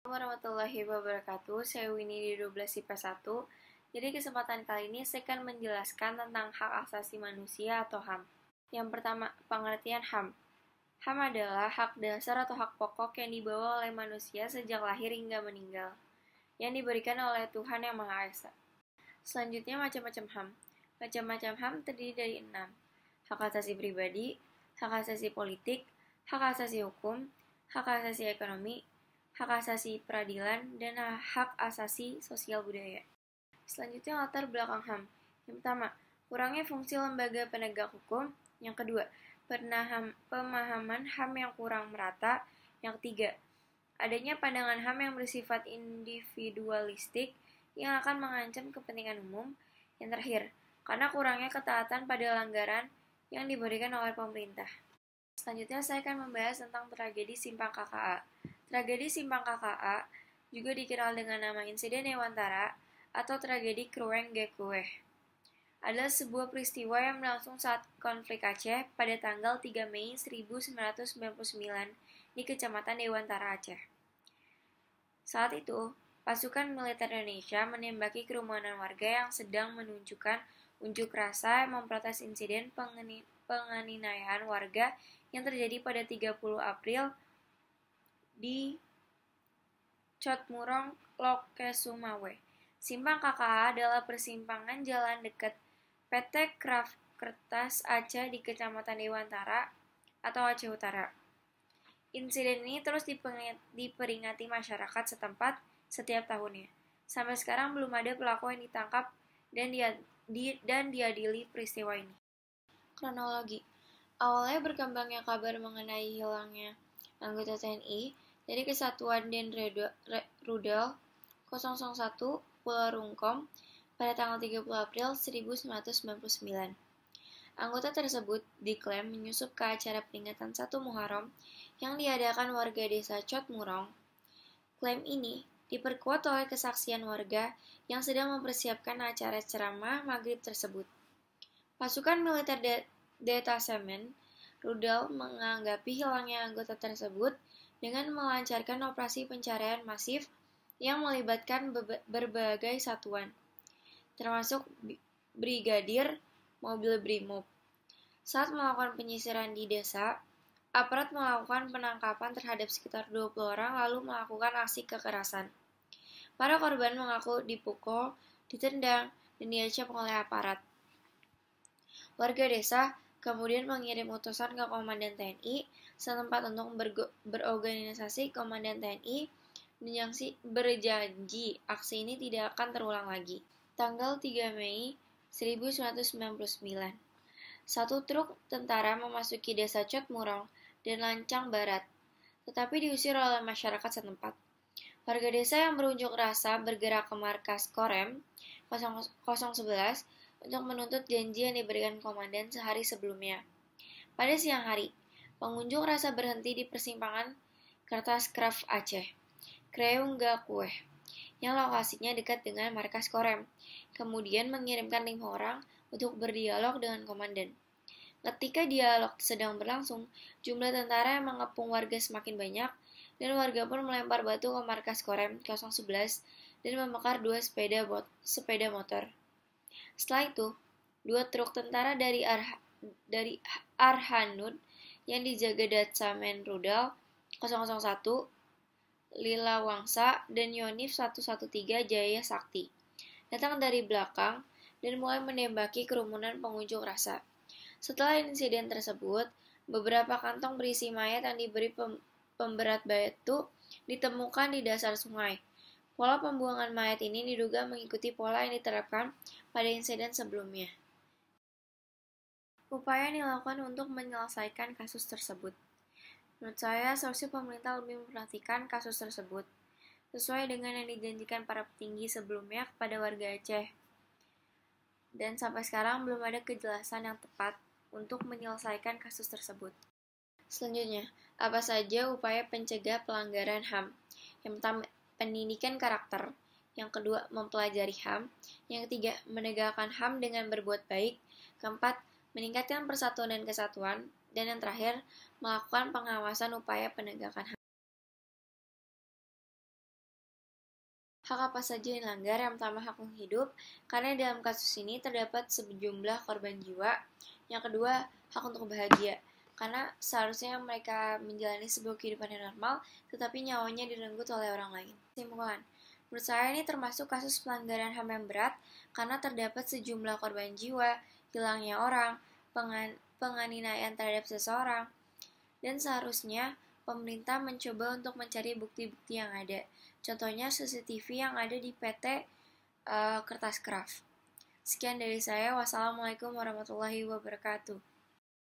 Warahmatullahi wabarakatuh. Saya Winnie di 12 IPA 1. Jadi kesempatan kali ini saya akan menjelaskan tentang hak asasi manusia atau HAM. Yang pertama, pengertian HAM. HAM adalah hak dasar atau hak pokok yang dibawa oleh manusia sejak lahir hingga meninggal, yang diberikan oleh Tuhan Yang Maha Esa. Selanjutnya, macam-macam HAM. Macam-macam HAM terdiri dari 6. Hak asasi pribadi, hak asasi politik, hak asasi hukum, hak asasi ekonomi, hak asasi peradilan, dan hak asasi sosial budaya. Selanjutnya, latar belakang HAM. Yang pertama, kurangnya fungsi lembaga penegak hukum. Yang kedua, pemahaman HAM yang kurang merata. Yang ketiga, adanya pandangan HAM yang bersifat individualistik yang akan mengancam kepentingan umum. Yang terakhir, karena kurangnya ketaatan pada pelanggaran yang diberikan oleh pemerintah. Selanjutnya saya akan membahas tentang tragedi Simpang KKA. Tragedi Simpang KKA juga dikenal dengan nama insiden Dewantara atau tragedi Krueng Gekueh. Adalah sebuah peristiwa yang berlangsung saat konflik Aceh pada tanggal 3 Mei 1999 di Kecamatan Dewantara, Aceh. Saat itu, pasukan militer Indonesia menembaki kerumunan warga yang sedang menunjukkan unjuk rasa memprotes insiden penganiayaan warga yang terjadi pada 30 April di Cotmurong, Lokesumawe. Simpang KKA adalah persimpangan jalan dekat PT Kertas Aceh di Kecamatan Dewantara atau Aceh Utara. Insiden ini terus diperingati masyarakat setempat setiap tahunnya. Sampai sekarang belum ada pelaku yang ditangkap dan diadili peristiwa ini. Kronologi. Awalnya berkembangnya kabar mengenai hilangnya anggota TNI dari Kesatuan Den Rudal 001 Pulau Rungkom pada tanggal 30 April 1999. Anggota tersebut diklaim menyusup ke acara peringatan 1 Muharram yang diadakan warga desa Cotmurong. Klaim ini diperkuat oleh kesaksian warga yang sedang mempersiapkan acara ceramah maghrib tersebut. Pasukan militer detasemen Rudal menanggapi hilangnya anggota tersebut dengan melancarkan operasi pencarian masif yang melibatkan berbagai satuan, termasuk brigadir mobil Brimob. Saat melakukan penyisiran di desa, aparat melakukan penangkapan terhadap sekitar 20 orang lalu melakukan aksi kekerasan. Para korban mengaku dipukul, ditendang, dan diancam oleh aparat. Warga desa kemudian mengirim utusan ke Komandan TNI setempat untuk berorganisasi. Komandan TNI berjanji aksi ini tidak akan terulang lagi. Tanggal 3 Mei 1999, satu truk tentara memasuki desa Cotmurong dan Lancang Barat, tetapi diusir oleh masyarakat setempat. Warga desa yang berunjuk rasa bergerak ke markas Korem 011 untuk menuntut janji yang diberikan komandan sehari sebelumnya. Pada siang hari, pengunjuk rasa berhenti di persimpangan Kertas Kraf Aceh, Kreung Gakueh, yang lokasinya dekat dengan markas Korem, kemudian mengirimkan 5 orang untuk berdialog dengan komandan. Ketika dialog sedang berlangsung, jumlah tentara yang mengepung warga semakin banyak, dan warga pun melempar batu ke markas Korem 011 dan membakar 2 sepeda motor. Setelah itu, 2 truk tentara dari Arhanud yang dijaga Detsamen Rudal 001 Lila Wangsa dan Yonif 113 Jaya Sakti datang dari belakang dan mulai menembaki kerumunan pengunjuk rasa. Setelah insiden tersebut, beberapa kantong berisi mayat yang diberi pemberat batu ditemukan di dasar sungai. Pola pembuangan mayat ini diduga mengikuti pola yang diterapkan pada insiden sebelumnya. Upaya yang dilakukan untuk menyelesaikan kasus tersebut. Menurut saya, seharusnya pemerintah lebih memperhatikan kasus tersebut, sesuai dengan yang dijanjikan para petinggi sebelumnya kepada warga Aceh. Dan sampai sekarang belum ada kejelasan yang tepat untuk menyelesaikan kasus tersebut. Selanjutnya, apa saja upaya pencegah pelanggaran HAM? Yang pertama, pendidikan karakter. Yang kedua, mempelajari HAM. Yang ketiga, menegakkan HAM dengan berbuat baik. Keempat, meningkatkan persatuan dan kesatuan. Dan yang terakhir, melakukan pengawasan upaya penegakan HAM. Hak apa saja yang dilanggar? Yang pertama, hak hidup, karena dalam kasus ini terdapat sejumlah korban jiwa. Yang kedua, hak untuk bahagia, karena seharusnya mereka menjalani sebuah kehidupan yang normal, tetapi nyawanya direnggut oleh orang lain. Kesimpulan, menurut saya ini termasuk kasus pelanggaran HAM yang berat, karena terdapat sejumlah korban jiwa, hilangnya orang, penganiayaan terhadap seseorang, dan seharusnya pemerintah mencoba untuk mencari bukti-bukti yang ada. Contohnya CCTV yang ada di PT Kertas Kraft. Sekian dari saya. Wassalamualaikum warahmatullahi wabarakatuh.